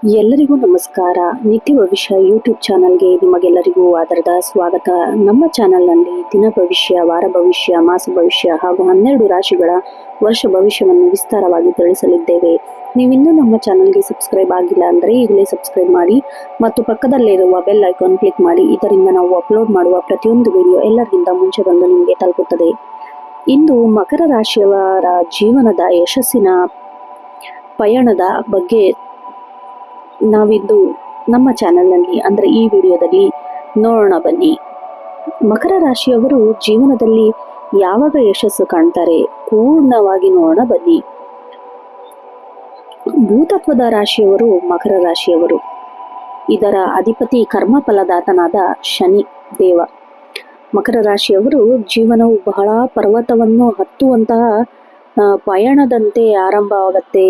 ಎಲ್ಲರಿಗೂ ನಮಸ್ಕಾರ. ನಿತ್ಯ ಭವಿಷ್ಯ ಯೂಟ್ಯೂಬ್ ಚಾನಲ್ಗೆ ನಿಮಗೆಲ್ಲರಿಗೂ ಆದರದ ಸ್ವಾಗತ. ನಮ್ಮ ಚಾನಲ್ನಲ್ಲಿ ದಿನ ಭವಿಷ್ಯ, ವಾರ ಭವಿಷ್ಯ, ಮಾಸ ಭವಿಷ್ಯ ಹಾಗೂ 12 ರಾಶಿಗಳ ವರ್ಷ ಭವಿಷ್ಯವನ್ನು ವಿಸ್ತಾರವಾಗಿ ತಿಳಿಸಲಿದ್ದೇವೆ. ನೀವಿನ್ನೂ ನಮ್ಮ ಚಾನಲ್ಗೆ ಸಬ್ಸ್ಕ್ರೈಬ್ ಆಗಿಲ್ಲ ಅಂದರೆ ಈಗಲೇ ಸಬ್ಸ್ಕ್ರೈಬ್ ಮಾಡಿ ಮತ್ತು ಪಕ್ಕದಲ್ಲಿರುವ ಬೆಲ್ ಐಕಾನ್ ಕ್ಲಿಕ್ ಮಾಡಿ. ಇದರಿಂದ ನಾವು ಅಪ್ಲೋಡ್ ಮಾಡುವ ಪ್ರತಿಯೊಂದು ವಿಡಿಯೋ ಎಲ್ಲರಿಗಿಂತ ಮುಂಚೆ ಬಂದು ನಿಮಗೆ ತಲುಪುತ್ತದೆ. ಇಂದು ಮಕರ ರಾಶಿಯವರ ಜೀವನದ ಯಶಸ್ಸಿನ ಪಯಣದ ಬಗ್ಗೆ ನಾವಿಂದು ನಮ್ಮ ಚಾನಲ್ನಲ್ಲಿ ಅಂದರೆ ಈ ವಿಡಿಯೋದಲ್ಲಿ ನೋಡೋಣ ಬನ್ನಿ. ಮಕರ ರಾಶಿಯವರು ಜೀವನದಲ್ಲಿ ಯಾವಾಗ ಯಶಸ್ಸು ಕಾಣ್ತಾರೆ ಪೂರ್ಣವಾಗಿ ನೋಡೋಣ ಬನ್ನಿ. ಭೂತತ್ವದ ರಾಶಿಯವರು ಮಕರ ರಾಶಿಯವರು. ಇದರ ಅಧಿಪತಿ ಕರ್ಮ ಫಲದಾತನಾದ ಶನಿ ದೇವ. ಮಕರ ರಾಶಿಯವರು ಜೀವನವು ಬಹಳ ಪರ್ವತವನ್ನು ಹತ್ತುವಂತಹ ಪಯಣದಂತೆ ಆರಂಭವಾಗತ್ತೆ.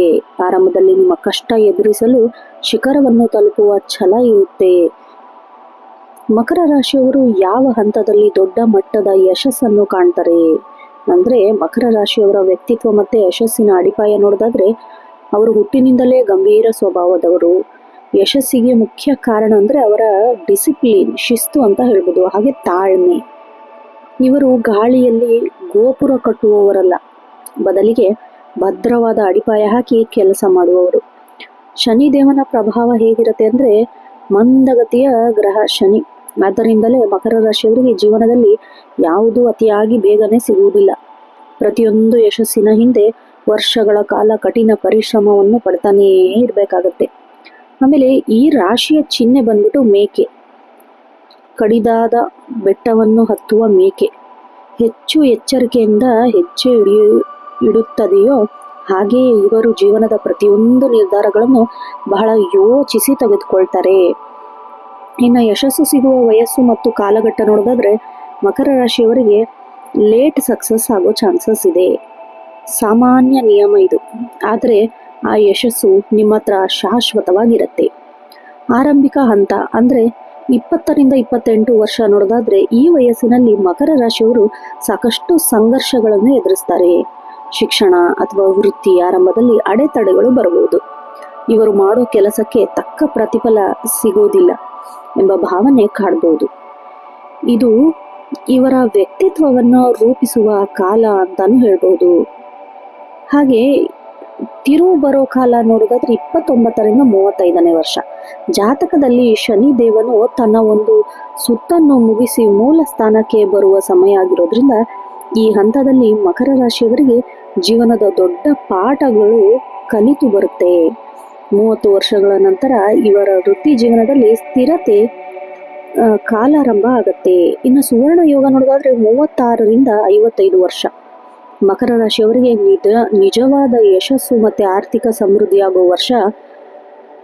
ಆರಂಭದಲ್ಲಿ ನಿಮ್ಮ ಕಷ್ಟ ಎದುರಿಸಲು ಶಿಖರವನ್ನು ತಲುಪುವ ಛಲ ಇರುತ್ತೆ. ಮಕರ ರಾಶಿಯವರು ಯಾವ ಹಂತದಲ್ಲಿ ದೊಡ್ಡ ಮಟ್ಟದ ಯಶಸ್ಸನ್ನು ಕಾಣ್ತಾರೆ ಅಂದ್ರೆ, ಮಕರ ರಾಶಿಯವರ ವ್ಯಕ್ತಿತ್ವ ಮತ್ತೆ ಯಶಸ್ಸಿನ ಅಡಿಪಾಯ ನೋಡೋದಾದ್ರೆ, ಅವರು ಹುಟ್ಟಿನಿಂದಲೇ ಗಂಭೀರ ಸ್ವಭಾವದವರು. ಯಶಸ್ಸಿಗೆ ಮುಖ್ಯ ಕಾರಣ ಅಂದ್ರೆ ಅವರ ಡಿಸಿಪ್ಲಿನ್, ಶಿಸ್ತು ಅಂತ ಹೇಳ್ಬೋದು, ಹಾಗೆ ತಾಳ್ಮೆ. ಇವರು ಗಾಳಿಯಲ್ಲಿ ಗೋಪುರ ಕಟ್ಟುವವರಲ್ಲ, ಬದಲಿಗೆ ಭದ್ರವಾದ ಅಡಿಪಾಯ ಹಾಕಿ ಕೆಲಸ ಮಾಡುವವರು. ಶನಿದೇವನ ಪ್ರಭಾವ ಹೇಗಿರುತ್ತೆ ಅಂದ್ರೆ, ಮಂದಗತಿಯ ಗ್ರಹ ಶನಿ. ಆದ್ದರಿಂದಲೇ ಮಕರ ರಾಶಿಯವರಿಗೆ ಜೀವನದಲ್ಲಿ ಯಾವುದೂ ಅತಿಯಾಗಿ ಬೇಗನೆ ಸಿಗುವುದಿಲ್ಲ. ಪ್ರತಿಯೊಂದು ಯಶಸ್ಸಿನ ಹಿಂದೆ ವರ್ಷಗಳ ಕಾಲ ಕಠಿಣ ಪರಿಶ್ರಮವನ್ನು ಪಡ್ತಾನೇ ಇರಬೇಕಾಗತ್ತೆ. ಆಮೇಲೆ ಈ ರಾಶಿಯ ಚಿಹ್ನೆ ಬಂದ್ಬಿಟ್ಟು ಮೇಕೆ. ಕಡಿದಾದ ಬೆಟ್ಟವನ್ನು ಹತ್ತುವ ಮೇಕೆ ಹೆಚ್ಚು ಎಚ್ಚರಿಕೆಯಿಂದ ಹೆಜ್ಜೆ ಇಡುತ್ತದೆಯೋ ಹಾಗೆಯೇ ಇವರು ಜೀವನದ ಪ್ರತಿಯೊಂದು ನಿರ್ಧಾರಗಳನ್ನು ಬಹಳ ಯೋಚಿಸಿ ತೆಗೆದುಕೊಳ್ತಾರೆ. ಇನ್ನು ಯಶಸ್ಸು ಸಿಗುವ ವಯಸ್ಸು ಮತ್ತು ಕಾಲಘಟ್ಟ ನೋಡೋದಾದ್ರೆ, ಮಕರ ರಾಶಿಯವರಿಗೆ ಲೇಟ್ ಸಕ್ಸಸ್ ಆಗೋ ಚಾನ್ಸಸ್ ಇದೆ. ಸಾಮಾನ್ಯ ನಿಯಮ ಇದು, ಆದರೆ ಆ ಯಶಸ್ಸು ನಿಮ್ಮ ಹತ್ರ ಶಾಶ್ವತವಾಗಿರುತ್ತೆ. ಆರಂಭಿಕ ಹಂತ ಅಂದ್ರೆ 20ರಿಂದ 28 ವರ್ಷ ನೋಡೋದಾದ್ರೆ, ಈ ವಯಸ್ಸಿನಲ್ಲಿ ಮಕರ ರಾಶಿಯವರು ಸಾಕಷ್ಟು ಸಂಘರ್ಷಗಳನ್ನು ಎದುರಿಸ್ತಾರೆ. ಶಿಕ್ಷಣ ಅಥವಾ ವೃತ್ತಿ ಆರಂಭದಲ್ಲಿ ಅಡೆತಡೆಗಳು ಬರಬಹುದು. ಇವರು ಮಾಡೋ ಕೆಲಸಕ್ಕೆ ತಕ್ಕ ಪ್ರತಿಫಲ ಸಿಗೋದಿಲ್ಲ ಎಂಬ ಭಾವನೆ ಕಾಡಬಹುದು. ಇದು ಇವರ ವ್ಯಕ್ತಿತ್ವವನ್ನು ರೂಪಿಸುವ ಕಾಲ ಅಂತಾನು ಹೇಳ್ಬೋದು. ಹಾಗೆ ತಿರುವು ಬರೋ ಕಾಲ ನೋಡೋದಾದ್ರೆ 29ರಿಂದ 35ನೇ ವರ್ಷ. ಜಾತಕದಲ್ಲಿ ಶನಿ ದೇವನು ತನ್ನ ಒಂದು ಸುತ್ತನ್ನು ಮುಗಿಸಿ ಮೂಲ ಸ್ಥಾನಕ್ಕೆ ಬರುವ ಸಮಯ ಆಗಿರೋದ್ರಿಂದ, ಈ ಹಂತದಲ್ಲಿ ಮಕರ ರಾಶಿಯವರಿಗೆ ಜೀವನದ ದೊಡ್ಡ ಪಾಠಗಳು ಕಲಿತು ಬರುತ್ತೆ. 30 ವರ್ಷಗಳ ನಂತರ ಇವರ ವೃತ್ತಿ ಜೀವನದಲ್ಲಿ ಸ್ಥಿರತೆ ಕಾಲಾರಂಭ ಆಗತ್ತೆ. ಇನ್ನು ಸುವರ್ಣ ಯೋಗ ನೋಡೋದಾದ್ರೆ 36ರಿಂದ 55 ವರ್ಷ. ಮಕರ ರಾಶಿಯವರಿಗೆ ನಿಜವಾದ ಯಶಸ್ಸು ಮತ್ತೆ ಆರ್ಥಿಕ ಸಮೃದ್ಧಿಯಾಗುವ ವರ್ಷ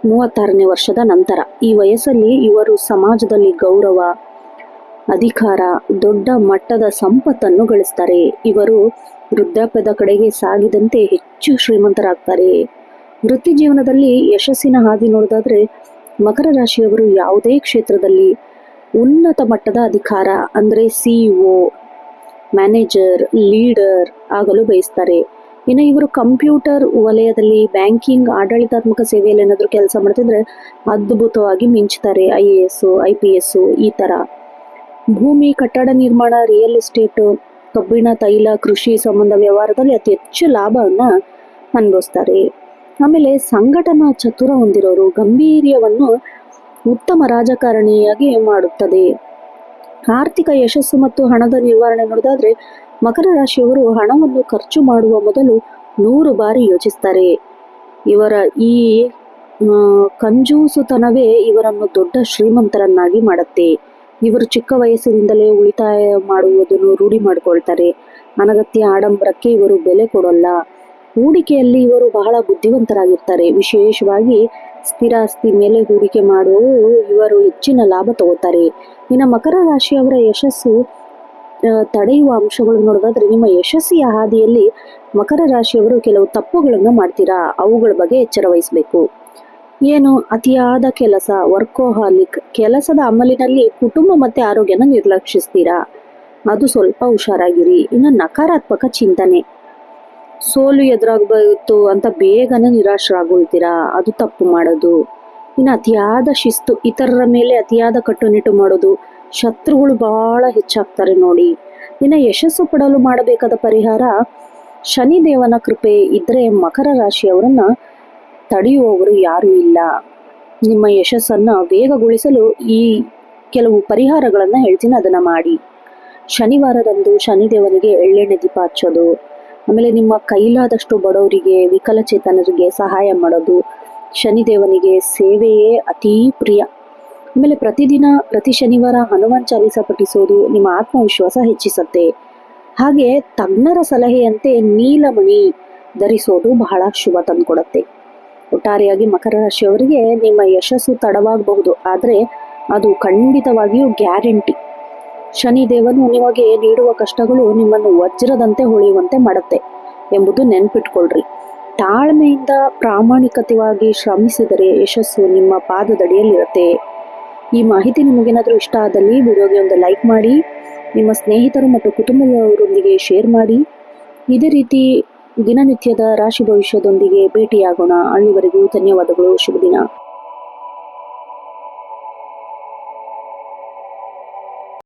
36ನೇ ವರ್ಷದ ನಂತರ. ಈ ವಯಸ್ಸಲ್ಲಿ ಇವರು ಸಮಾಜದಲ್ಲಿ ಗೌರವ, ಅಧಿಕಾರ, ದೊಡ್ಡ ಮಟ್ಟದ ಸಂಪತ್ತನ್ನು ಗಳಿಸ್ತಾರೆ. ಇವರು ವೃದ್ಧಾಪ್ಯದ ಕಡೆಗೆ ಸಾಗಿದಂತೆ ಹೆಚ್ಚು ಶ್ರೀಮಂತರಾಗ್ತಾರೆ. ವೃತ್ತಿ ಜೀವನದಲ್ಲಿ ಯಶಸ್ಸಿನ ಹಾದಿ ನೋಡೋದಾದ್ರೆ, ಮಕರ ರಾಶಿಯವರು ಯಾವುದೇ ಕ್ಷೇತ್ರದಲ್ಲಿ ಉನ್ನತ ಮಟ್ಟದ ಅಧಿಕಾರ ಅಂದ್ರೆ CEO, ಮ್ಯಾನೇಜರ್, ಲೀಡರ್ ಆಗಲು ಬಯಸ್ತಾರೆ. ಇನ್ನು ಇವರು ಕಂಪ್ಯೂಟರ್ ವಲಯದಲ್ಲಿ, ಬ್ಯಾಂಕಿಂಗ್, ಆಡಳಿತಾತ್ಮಕ ಸೇವೆಯಲ್ಲಿ ಏನಾದರೂ ಕೆಲಸ ಮಾಡ್ತಿದ್ರೆ ಅದ್ಭುತವಾಗಿ ಮಿಂಚ್ತಾರೆ. IAS, IPS ಈ ತರ. ಭೂಮಿ, ಕಟ್ಟಡ ನಿರ್ಮಾಣ, ರಿಯಲ್ ಎಸ್ಟೇಟ್, ಕಬ್ಬಿಣ, ತೈಲ, ಕೃಷಿ ಸಂಬಂಧ ವ್ಯವಹಾರದಲ್ಲಿ ಅತಿ ಹೆಚ್ಚು ಲಾಭವನ್ನ ಅನುಭವಿಸ್ತಾರೆ. ಆಮೇಲೆ ಸಂಘಟನಾ ಚತುರ ಹೊಂದಿರೋರು, ಗಂಭೀರ್ಯವನ್ನು ಉತ್ತಮ ರಾಜಕಾರಣಿಯಾಗಿ ಮಾಡುತ್ತದೆ. ಆರ್ಥಿಕ ಯಶಸ್ಸು ಮತ್ತು ಹಣದ ನಿರ್ವಹಣೆ ನೋಡೋದಾದ್ರೆ, ಮಕರ ರಾಶಿಯವರು ಹಣವನ್ನು ಖರ್ಚು ಮಾಡುವ ಮೊದಲು 100 ಬಾರಿ ಯೋಚಿಸ್ತಾರೆ. ಇವರ ಈ ಕಂಜೂಸುತನವೇ ಇವರನ್ನು ದೊಡ್ಡ ಶ್ರೀಮಂತರನ್ನಾಗಿ ಮಾಡುತ್ತೆ. ಇವರು ಚಿಕ್ಕ ವಯಸ್ಸಿನಿಂದಲೇ ಉಳಿತಾಯ ಮಾಡುವುದನ್ನು ರೂಢಿ ಮಾಡಿಕೊಳ್ತಾರೆ. ಅನಗತ್ಯ ಆಡಂಬರಕ್ಕೆ ಇವರು ಬೆಲೆ ಕೊಡಲ್ಲ. ಹೂಡಿಕೆಯಲ್ಲಿ ಇವರು ಬಹಳ ಬುದ್ಧಿವಂತರಾಗಿರ್ತಾರೆ. ವಿಶೇಷವಾಗಿ ಸ್ಥಿರ ಆಸ್ತಿ ಮೇಲೆ ಹೂಡಿಕೆ ಮಾಡುವವರು ಇವರು ಹೆಚ್ಚಿನ ಲಾಭ ತಗೋತಾರೆ. ಇನ್ನು ಮಕರ ರಾಶಿಯವರ ಯಶಸ್ಸು ತಡೆಯುವ ಅಂಶಗಳು ನೋಡೋದಾದ್ರೆ, ನಿಮ್ಮ ಯಶಸ್ಸಿಯ ಹಾದಿಯಲ್ಲಿ ಮಕರ ರಾಶಿಯವರು ಕೆಲವು ತಪ್ಪುಗಳನ್ನು ಮಾಡ್ತೀರಾ, ಅವುಗಳ ಬಗ್ಗೆ ಎಚ್ಚರ ವಹಿಸಬೇಕು. ಏನು? ಅತಿಯಾದ ಕೆಲಸ, ವರ್ಕೋಹಾಲಿಕ್. ಕೆಲಸದ ಅಮಲಿನಲ್ಲಿ ಕುಟುಂಬ ಮತ್ತೆ ಆರೋಗ್ಯನ ನಿರ್ಲಕ್ಷಿಸ್ತೀರಾ, ಅದು ಸ್ವಲ್ಪ ಹುಷಾರಾಗಿರಿ. ಇನ್ನು ನಕಾರಾತ್ಮಕ ಚಿಂತನೆ, ಸೋಲು ಎದುರಾಗಬೇಕು ಅಂತ ಬೇಗನೆ ನಿರಾಶರಾಗೊಳ್ತೀರಾ, ಅದು ತಪ್ಪು ಮಾಡೋದು. ಇನ್ನು ಅತಿಯಾದ ಶಿಸ್ತು, ಇತರರ ಮೇಲೆ ಅತಿಯಾದ ಕಟ್ಟುನಿಟ್ಟು ಮಾಡೋದು, ಶತ್ರುಗಳು ಬಹಳ ಹೆಚ್ಚಾಗ್ತಾರೆ ನೋಡಿ. ಇನ್ನು ಯಶಸ್ಸು ಪಡಲು ಮಾಡಬೇಕಾದ ಪರಿಹಾರ, ಶನಿದೇವನ ಕೃಪೆ ಇದ್ರೆ ಮಕರ ರಾಶಿಯವರನ್ನ ತಡೆಯುವವರು ಯಾರೂ ಇಲ್ಲ. ನಿಮ್ಮ ಯಶಸ್ಸನ್ನು ವೇಗಗೊಳಿಸಲು ಈ ಕೆಲವು ಪರಿಹಾರಗಳನ್ನು ಹೇಳ್ತೀನಿ, ಅದನ್ನು ಮಾಡಿ. ಶನಿವಾರದಂದು ಶನಿದೇವನಿಗೆ ಎಳ್ಳೆಣ್ಣೆ ದೀಪ ಹಚ್ಚೋದು, ಆಮೇಲೆ ನಿಮ್ಮ ಕೈಲಾದಷ್ಟು ಬಡವರಿಗೆ, ವಿಕಲಚೇತನರಿಗೆ ಸಹಾಯ ಮಾಡೋದು, ಶನಿದೇವನಿಗೆ ಸೇವೆಯೇ ಅತೀ ಪ್ರಿಯ. ಆಮೇಲೆ ಪ್ರತಿ ಶನಿವಾರ ಹನುಮಾನ್ ಚಾಲೀಸ ಪಠಿಸೋದು ನಿಮ್ಮ ಆತ್ಮವಿಶ್ವಾಸ ಹೆಚ್ಚಿಸುತ್ತೆ. ಹಾಗೆ ತಜ್ಞರ ಸಲಹೆಯಂತೆ ನೀಲಮಣಿ ಧರಿಸೋದು ಬಹಳ ಶುಭ ತಂದುಕೊಡುತ್ತೆ. ಒಟ್ಟಾರೆಯಾಗಿ ಮಕರ ರಾಶಿಯವರಿಗೆ ನಿಮ್ಮ ಯಶಸ್ಸು ತಡವಾಗಬಹುದು, ಆದರೆ ಅದು ಖಂಡಿತವಾಗಿಯೂ ಗ್ಯಾರಂಟಿ. ಶನಿದೇವನು ನಿಮಗೆ ನೀಡುವ ಕಷ್ಟಗಳು ನಿಮ್ಮನ್ನು ವಜ್ರದಂತೆ ಹೊಳೆಯುವಂತೆ ಮಾಡುತ್ತೆ ಎಂಬುದು ನೆನ್ಪಿಟ್ಕೊಳ್ರಿ. ತಾಳ್ಮೆಯಿಂದ ಪ್ರಾಮಾಣಿಕತೆಯಾಗಿ ಶ್ರಮಿಸಿದರೆ ಯಶಸ್ಸು ನಿಮ್ಮ ಪಾದದಡಿಯಲ್ಲಿರುತ್ತೆ. ಈ ಮಾಹಿತಿ ನಿಮಗೇನಾದರೂ ಇಷ್ಟ ಆದಲ್ಲಿ ವಿಡಿಯೋಗೆ ಒಂದು ಲೈಕ್ ಮಾಡಿ, ನಿಮ್ಮ ಸ್ನೇಹಿತರು ಮತ್ತು ಕುಟುಂಬದವರೊಂದಿಗೆ ಶೇರ್ ಮಾಡಿ. ಇದೇ ರೀತಿ ದಿನನಿತ್ಯದ ರಾಶಿ ಭವಿಷ್ಯದೊಂದಿಗೆ ಭೇಟಿಯಾಗೋಣ. ಅಲ್ಲಿವರೆಗೂ ಧನ್ಯವಾದಗಳು. ಶುಭ ದಿನ.